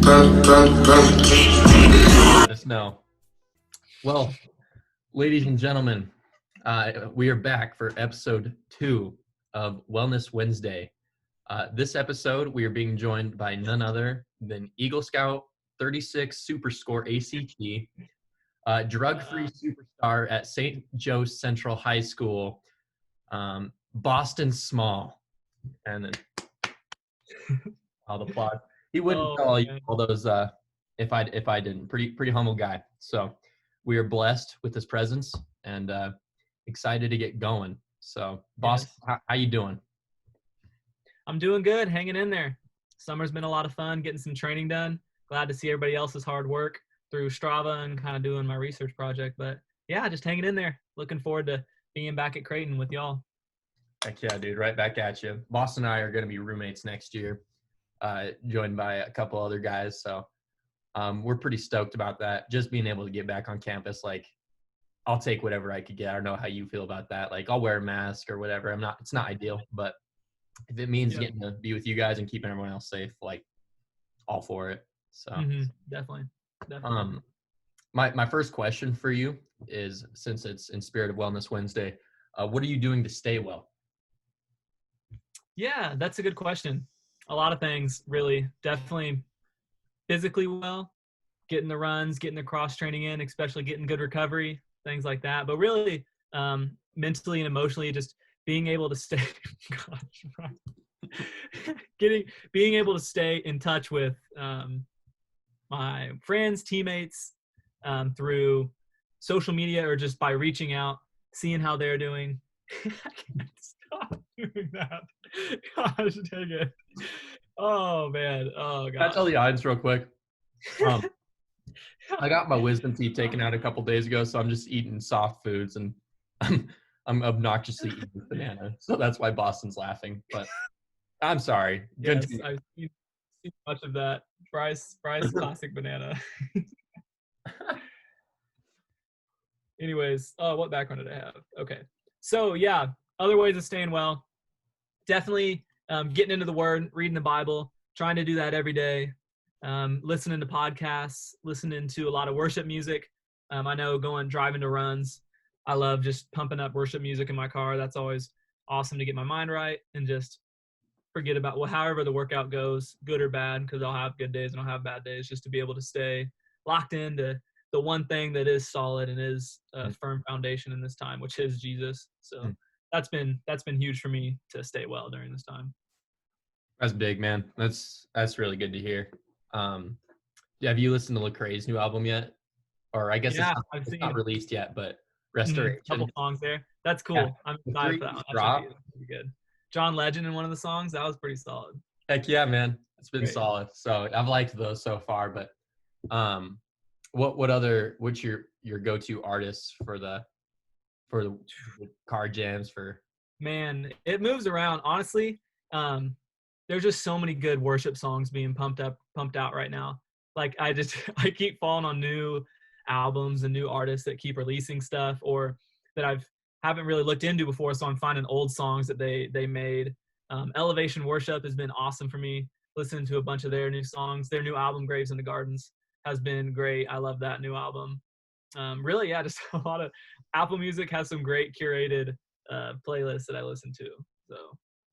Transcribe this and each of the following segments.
Let us know. Well, ladies and gentlemen, we are back for episode 2 of Wellness Wednesday. This episode, we are being joined by none other than Eagle Scout 36 Super Score ACT, drug-free superstar at St. Joe Central High School, Boston Small. And then all the applause. He wouldn't tell you all those if I didn't. Pretty humble guy. So we are blessed with his presence and excited to get going. So, boss, yes. how you doing? I'm doing good, hanging in there. Summer's been a lot of fun, getting some training done. Glad to see everybody else's hard work through Strava and kind of doing my research project. But yeah, just hanging in there. Looking forward to being back at Creighton with y'all. Heck yeah, dude. Right back at you. Boss and I are going to be roommates next year, joined by a couple other guys. So we're pretty stoked about that. Just being able to get back on campus, like, I'll take whatever I could get. I don't know how you feel about that. Like, I'll wear a mask or whatever. It's not ideal, but if it means getting to be with you guys and keeping everyone else safe, like, all for it. So Definitely. My first question for you is, since it's in spirit of Wellness Wednesday, what are you doing to stay well? Yeah, that's a good question. A lot of things, really. Definitely physically well, getting the runs, getting the cross training in, especially getting good recovery, things like that. But really, mentally and emotionally, just being able to stay, being able to stay in touch with my friends, teammates, through social media or just by reaching out, seeing how they're doing. I can't stop doing that. Gosh dang it. Oh man. Oh god. Can I tell the audience real quick? I got my wisdom teeth taken out a couple days ago, so I'm just eating soft foods and I'm obnoxiously eating banana. So that's why Boston's laughing. But I'm sorry. Yes, I've seen much of that. Fry's classic banana. Anyways, what background did I have? Okay. So yeah, other ways of staying well. Definitely getting into the Word, reading the Bible, trying to do that every day. Listening to podcasts, listening to a lot of worship music. I know driving to runs, I love just pumping up worship music in my car. That's always awesome to get my mind right and just forget about however the workout goes, good or bad, because I'll have good days and I'll have bad days, just to be able to stay locked into the one thing that is solid and is a firm foundation in this time, which is Jesus. So that's been huge for me to stay well during this time. That's big, man. That's really good to hear. Have you listened to Lecrae's new album yet? Or I guess it's not released yet, but Restoration. A couple songs there. That's cool. Yeah. I'm excited for that one. That should be pretty good. John Legend in one of the songs, that was pretty solid. Heck yeah, man. It's been solid. So I've liked those so far, but what's your go-to artists for the car jams for? Man, it moves around. Honestly, there's just so many good worship songs being pumped out right now. Like I keep falling on new albums and new artists that keep releasing stuff or that haven't really looked into before. So I'm finding old songs that they made. Elevation Worship has been awesome for me. Listening to a bunch of their new songs. Their new album, Graves in the Gardens, has been great. I love that new album. Really, yeah, just a lot of Apple Music has some great curated playlists that I listen to. So.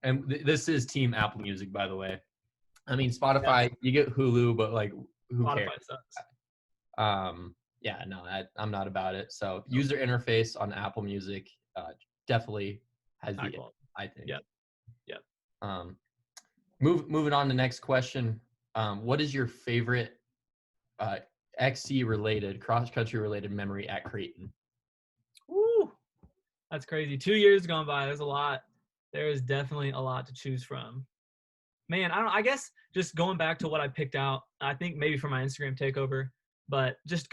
And this is Team Apple Music, by the way. I mean, Spotify, you get Hulu, but like, who Spotify cares? Sucks. Yeah, no, I'm not about it. So user interface on Apple Music definitely has the, I think. Yep. Moving on to the next question. What is your favorite XC related, cross country related memory at Creighton? Woo, that's crazy. 2 years gone by. There's a lot. There is definitely a lot to choose from. Man, I guess just going back to what I picked out, I think maybe for my Instagram takeover, but just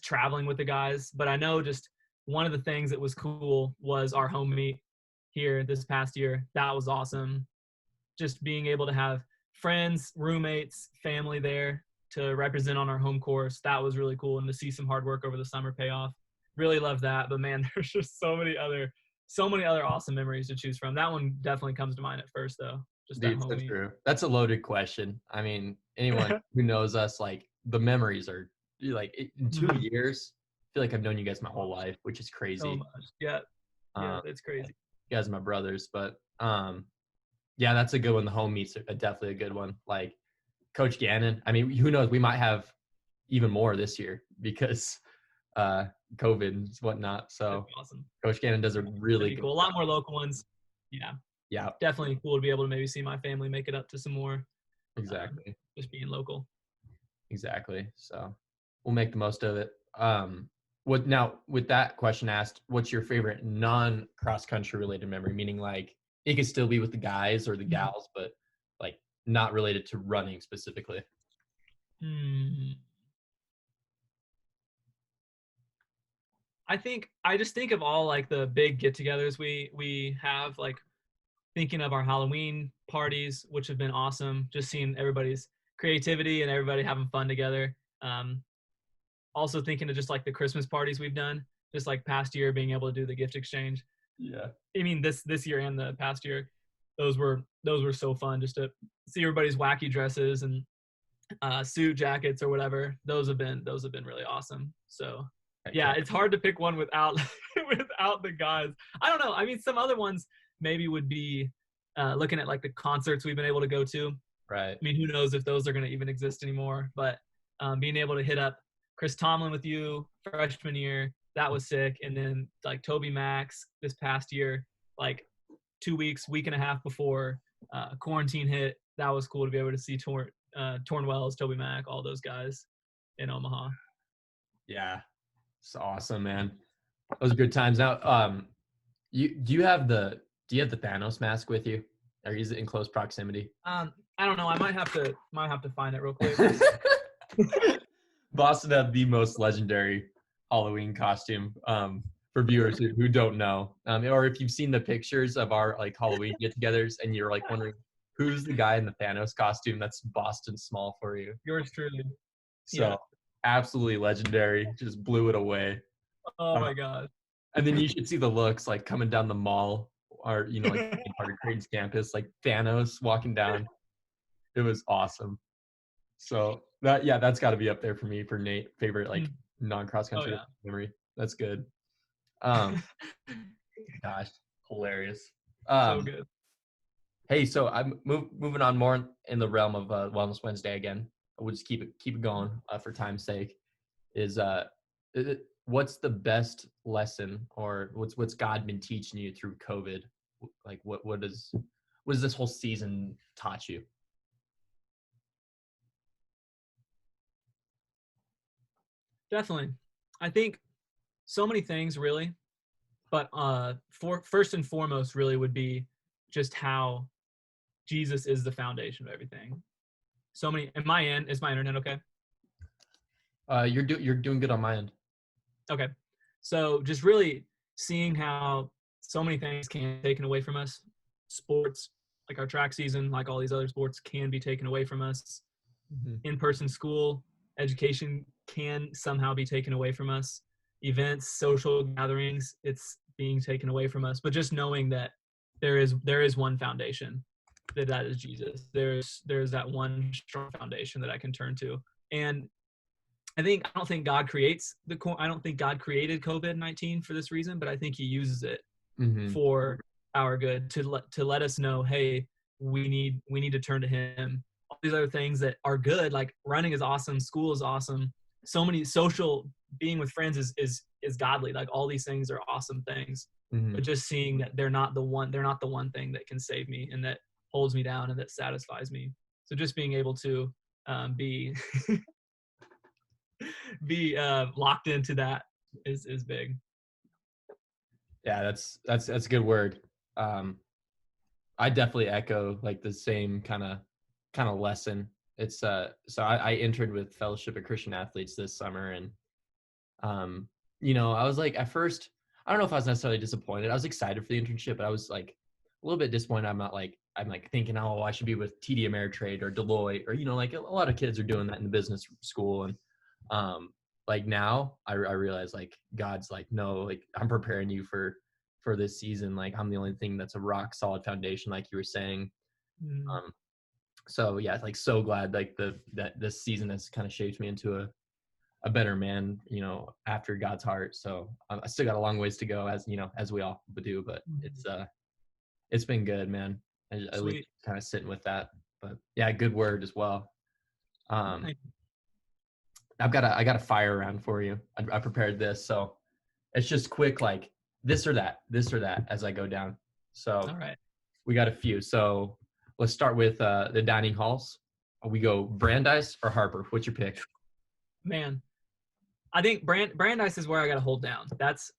traveling with the guys. But I know just one of the things that was cool was our home meet here this past year. That was awesome. Just being able to have friends, roommates, family there to represent on our home course. That was really cool. And to see some hard work over the summer pay off. Really love that. But man, there's just so many other awesome memories to choose from. That one definitely comes to mind at first, though. Just Dude, that's true. That's a loaded question. I mean, anyone who knows us, like the memories are like in 2 years. I feel like I've known you guys my whole life, which is So crazy. much. Yeah. Yeah, Um, that's crazy. you guys are my brothers, but yeah, that's a good one. The home meets are definitely a good one. Like Coach Gannon. I mean, who knows? We might have even more this year because COVID and whatnot. So That's awesome. Coach Gannon does a really That'd be good cool. A lot more local ones. Yeah. Yeah, Definitely cool to be able to maybe see my family make it up to some more. exactly. Just being local. Exactly. So we'll make the most of it. What now with that question asked, what's your favorite non cross country related memory? Meaning like it could still be with the guys or the gals, but like not related to running specifically. I just think of all like the big get-togethers we have, like thinking of our Halloween parties, which have been awesome. Just seeing everybody's creativity and everybody having fun together. Also thinking of just like the Christmas parties we've done, just like past year being able to do the gift exchange. Yeah. I mean this year and the past year, those were so fun just to see everybody's wacky dresses and suit jackets or whatever. Those have been really awesome. So yeah, it's hard to pick one without without the guys. I don't know. I mean, some other ones maybe would be looking at like the concerts we've been able to go to. Right. I mean, who knows if those are going to even exist anymore? But being able to hit up Chris Tomlin with you freshman year, that was sick. And then like Toby Max this past year, like 2 weeks, week and a half before quarantine hit, that was cool to be able to see Torn Wells, Toby Mack, all those guys in Omaha. Yeah, it's awesome, man. Those are good times. Now, do you have the Thanos mask with you, or is it in close proximity? I don't know. I might have to find it real quick. Boston had the most legendary Halloween costume. For viewers who don't know, or if you've seen the pictures of our like Halloween get-togethers and you're like wondering who's the guy in the Thanos costume, that's Boston Small for you. Yours truly. So absolutely legendary, just blew it away. Oh my god. And then you should see the looks like coming down the mall or like part of Creighton's campus, like Thanos walking down. It was awesome. So that's got to be up there for me for Nate. Favorite like non-cross country memory. That's good. Gosh, hilarious. So good. Hey, so I'm moving on more in the realm of Wellness Wednesday again. We'll just keep it going for time's sake. What's the best lesson, or what's God been teaching you through COVID? Like what has this whole season taught you? Definitely. I think so many things really, but for first and foremost really would be just how Jesus is the foundation of everything. So many. Is my internet okay? You're doing good on my end. Okay. So just really seeing how so many things can be taken away from us. Sports, like our track season, like all these other sports, can be taken away from us. Mm-hmm. In-person school, education can somehow be taken away from us. Events, social gatherings, it's being taken away from us. But just knowing that there is one foundation, that is Jesus. There's that one strong foundation that I can turn to. And I don't think God created COVID-19 for this reason, but I think he uses it for our good to let us know, hey, we need to turn to him. All these other things that are good, like running is awesome, school is awesome, so many social being with friends is godly. Like all these things are awesome things, but just seeing that they're not the one thing that can save me and that holds me down and that satisfies me. So just being able to be locked into that is big. Yeah, that's a good word. I definitely echo like the same kind of lesson. It's so I interned with Fellowship of Christian Athletes this summer, and I was like, at first, I don't know if I was necessarily disappointed. I was excited for the internship, but I was like a little bit disappointed. I'm like thinking, oh, I should be with TD Ameritrade or Deloitte, or like a lot of kids are doing that in the business school. And like now I realize like God's like, no, like I'm preparing you for this season. Like I'm the only thing that's a rock solid foundation, like you were saying. So yeah, like so glad like that this season has kind of shaped me into a better man, after God's heart. So I still got a long ways to go, as we all do, but it's been good, man. At least Sweet. kind of sitting with that. But yeah, good word as well. Um, I got a fire round for you. I prepared this, so it's just quick, like this or that as I go down. So All right. we got a few. So let's start with the dining halls. We go Brandeis or Harper. What's your pick? Man, I think Brandeis is where I got to hold down. That's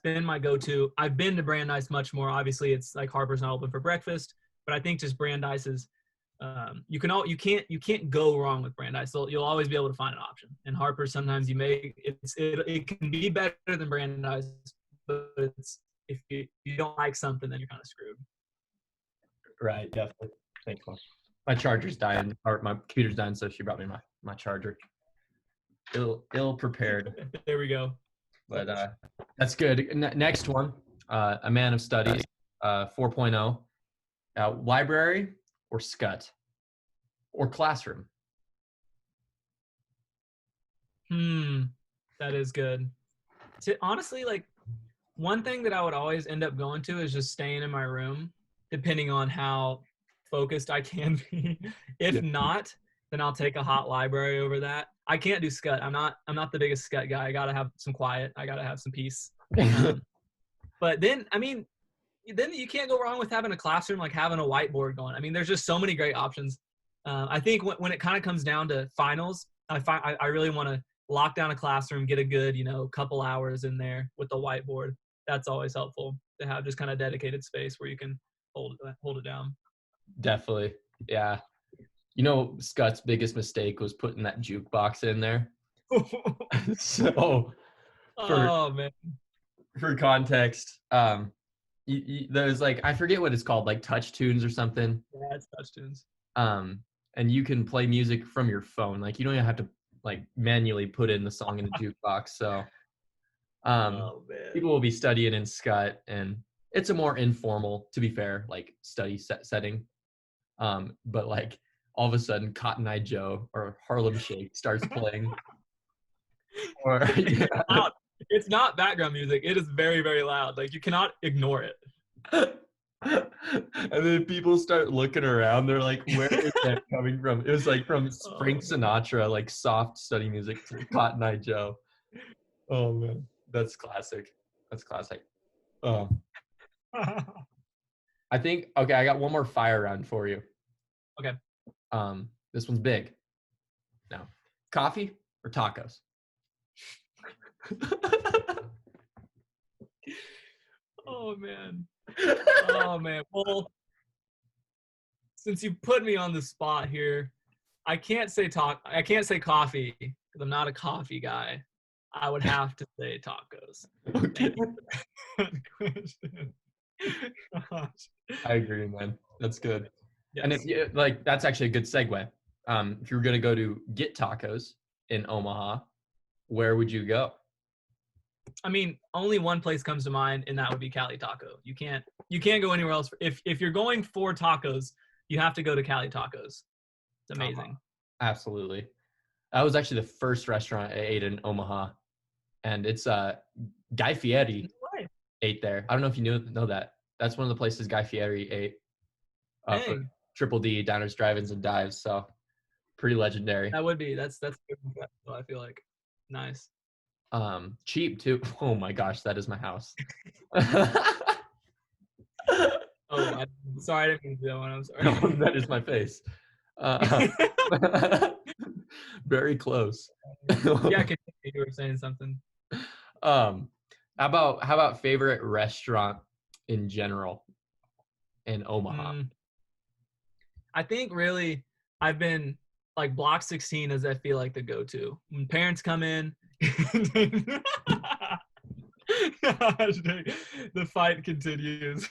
been my go-to. I've been to Brandeis much more. Obviously, it's like Harper's not open for breakfast, but I think just Brandeis is. You can't go wrong with Brandeis. So you'll always be able to find an option. And Harper, sometimes it can be better than Brandeis, but if you don't like something, then you're kind of screwed. Right, definitely. Thanks, Mom. My charger's dying, or my computer's dying, so she brought me my charger. Ill prepared. There we go. But that's good. Next one, a man of studies, 4.0. Library or SCUT or classroom? That is good. Honestly, like one thing that I would always end up going to is just staying in my room, depending on how focused I can be. If not, then I'll take a hot library over that. I can't do SCUT. I'm not the biggest SCUT guy. I gotta have some quiet. I gotta have some peace. But then, then you can't go wrong with having a classroom, like having a whiteboard going. There's just so many great options. I think when it kind of comes down to finals, I really want to lock down a classroom, get a good, couple hours in there with the whiteboard. That's always helpful to have just kind of dedicated space where you can hold it down. Definitely. Yeah. Scott's biggest mistake was putting that jukebox in there. So man. For context, there's like, I forget what it's called, like Touch Tunes or something. Yeah, it's Touch Tunes. And you can play music from your phone. Like you don't even have to like manually put in the song in the jukebox. So people will be studying in SCUT, and it's a more informal, to be fair, like study setting. But like all of a sudden Cotton Eye Joe or Harlem Shake starts playing. Or it's not background music. It is very, very loud. Like you cannot ignore it. And then people start looking around. They're like, where is that coming from? It was like from Frank Sinatra, like soft study music to Cotton Eye Joe. Oh man, that's classic. Oh. I think, okay, I got one more fire round for you. Okay. This one's big. Now, coffee or tacos? Oh man. Well, since you put me on the spot here, I can't say coffee because I'm not a coffee guy. I would have to say tacos. Okay. I agree, man. That's good. Yes. And if you like, that's actually a good segue. If you were going to go to get tacos in Omaha, where would you go? Only one place comes to mind, and that would be Cali Taco. You can't go anywhere else. If you're going for tacos, you have to go to Cali Tacos. It's amazing. Absolutely. That was actually the first restaurant I ate in Omaha, and it's Guy Fieri ate there. I don't know if you know that. That's one of the places Guy Fieri ate. For Triple D, Diners, Drive-Ins, and Dives. So pretty legendary. That would be. That's good. I feel like nice. Cheap too. Oh my gosh, that is my house. Sorry, I didn't mean to do that one. I'm sorry. No, that is my face. Very close. Yeah, you were saying something. How about favorite restaurant in general in Omaha? I think really I've been like Block 16 is I feel like the go-to when parents come in. The fight continues.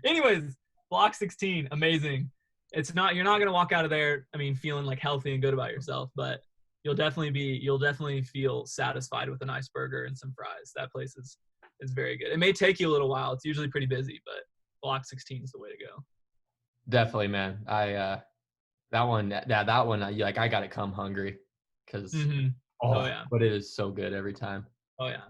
Anyways, Block 16, amazing. You're not gonna walk out of there, feeling like healthy and good about yourself, but you'll definitely feel satisfied with a nice burger and some fries. That place is very good. It may take you a little while. It's usually pretty busy, but Block 16 is the way to go. Definitely, man. That one, that one, I got to come hungry because, Hmm. Oh yeah. but it is so good every time. Oh yeah.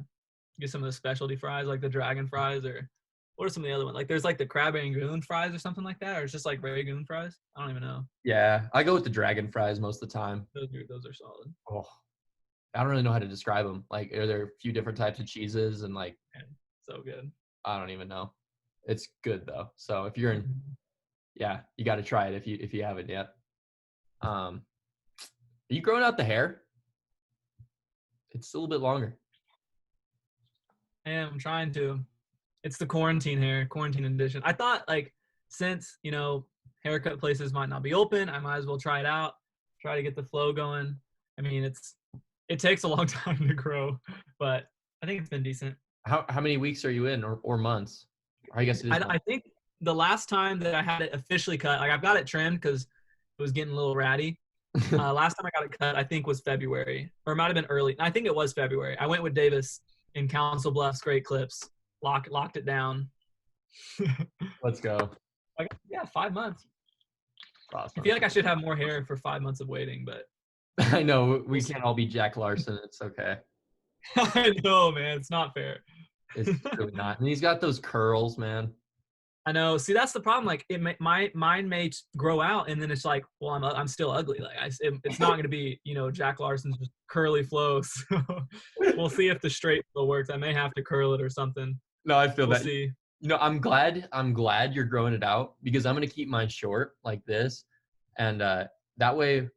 Get some of the specialty fries, like the dragon fries, or what are some of the other ones? Like there's like the crab rangoon fries or something like that, or it's just like rangoon fries. I don't even know. Yeah, I go with the dragon fries most of the time. Those are solid. Oh, I don't really know how to describe them. Like, are there a few different types of cheeses and like, Man, so good. I don't even know. It's good though. So if you're in, Mhm. yeah, you got to try it if you haven't yet. Are you growing out the hair? It's a little bit longer. I am trying to. It's the quarantine hair, quarantine edition. I thought like since haircut places might not be open, I might as well try it out, try to get the flow going. I mean, it takes a long time to grow, but I think it's been decent. How many weeks are you in or months? Or I guess it is I months. think the last time that I had it officially cut, like I've got it trimmed because it was getting a little ratty. Last time I got it cut, I think was February, or it might have been early. I think it was February. I went with Davis in Council Bluffs, Great Clips, locked it down. Let's go. Like, yeah, 5 months. I Awesome. feel like I should have more hair for 5 months of waiting, but I know we we'll see. can't all be Jack Larson. It's okay. I know, man. It's not fair. It's really not. And he's got those curls, man. I know. See, that's the problem. Like, mine may grow out, and then it's like, well, I'm still ugly. Like, it's not going to be, Jack Larson's just curly flows. We'll see if the straight flow works. I may have to curl it or something. No, I feel We'll that. see. I'm glad you're growing it out because I'm gonna keep mine short like this, and that way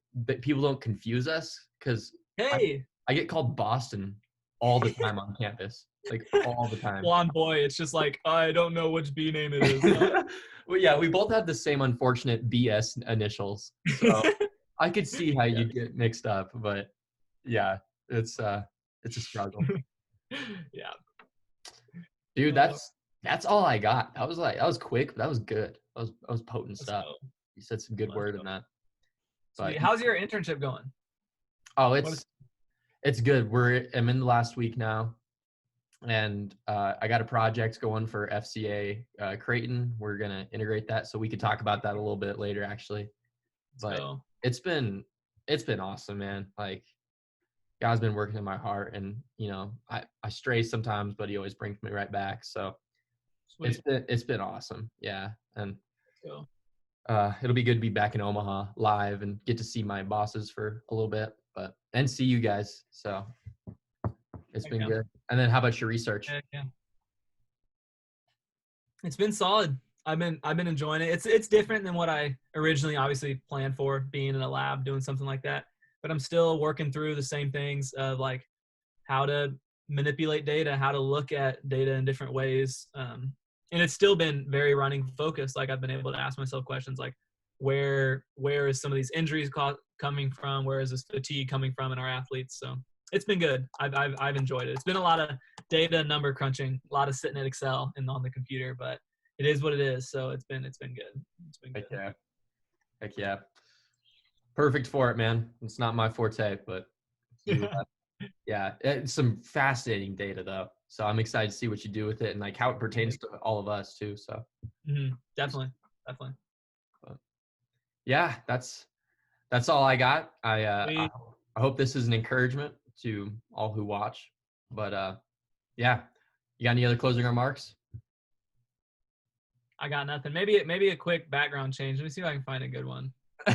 people don't confuse us because I, Hey, I get called Boston all the time on campus, like all the time. blonde boy. It's just like I don't know which B name it is. Well, yeah, we both have the same unfortunate BS initials, so I could see how Yeah. you get mixed up, but yeah, it's a struggle. Yeah. Dude, Uh, that's all I got. That was quick, but that was good. That was potent let's stuff. go. You said some good Let's word go. in that. Sweet. But How's your internship going? oh, What is it's good. I'm in the last week now, and I got a project going for FCA Creighton. We're gonna integrate that, so we could talk about that a little bit later, actually. let's But go. it's been it's been awesome, man. Like God's been working in my heart, and I stray sometimes, but He always brings me right back. So Sweet. it's been awesome, yeah. And Let's go. it'll be good to be back in Omaha live and get to see my bosses for a little bit, and see you guys. So it's Heck been yeah. good. And then how about your research? Heck yeah. It's been solid. I've been enjoying it. It's different than what I originally obviously planned for, being in a lab doing something like that. But I'm still working through the same things of like how to manipulate data, how to look at data in different ways. And it's still been very running focused. Like I've been able to ask myself questions like where is some of these injuries coming from? Where is this fatigue coming from in our athletes? So it's been good. I've enjoyed it. It's been a lot of data number crunching, a lot of sitting at Excel and on the computer, but it is what it is. So it's been good. It's been Heck good. yeah. Heck yeah. Perfect for it, man. It's not my forte, but you, yeah, it's some fascinating data though. So I'm excited to see what you do with it and like how it pertains to all of us too. So Definitely. but, yeah, that's all I got. I hope this is an encouragement to all who watch. But yeah, you got any other closing remarks? I got nothing. Maybe a quick background change. Let me see if I can find a good one.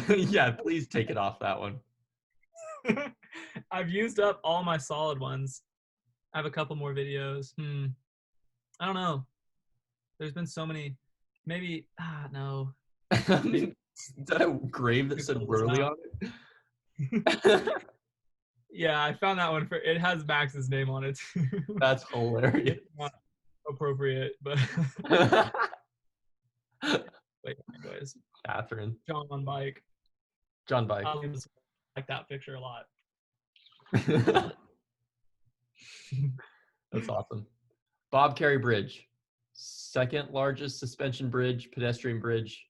Yeah, please take it off that one. I've used up all my solid ones. I have a couple more videos. I don't know. There's been so many. Maybe no. Is that a grave that said Whirly on it? Yeah, I found that one it has Max's name on it. That's hilarious. It's not appropriate, but wait, anyways. Catherine. John on bike. John Bike. I like that picture a lot. That's awesome. Bob Carey Bridge, second largest suspension bridge, pedestrian bridge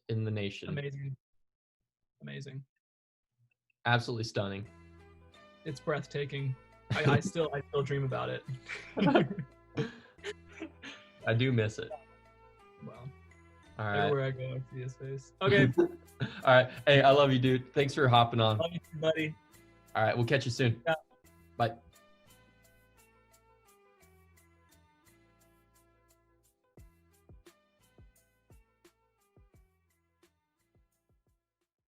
in the nation. Amazing. Absolutely stunning. It's breathtaking. I still dream about it. I do miss it. Well, All right. Everywhere I go, I see his face. Okay. All right. Hey, I love you, dude. Thanks for hopping on. Love you too, buddy. All right. We'll catch you soon. Yeah. Bye.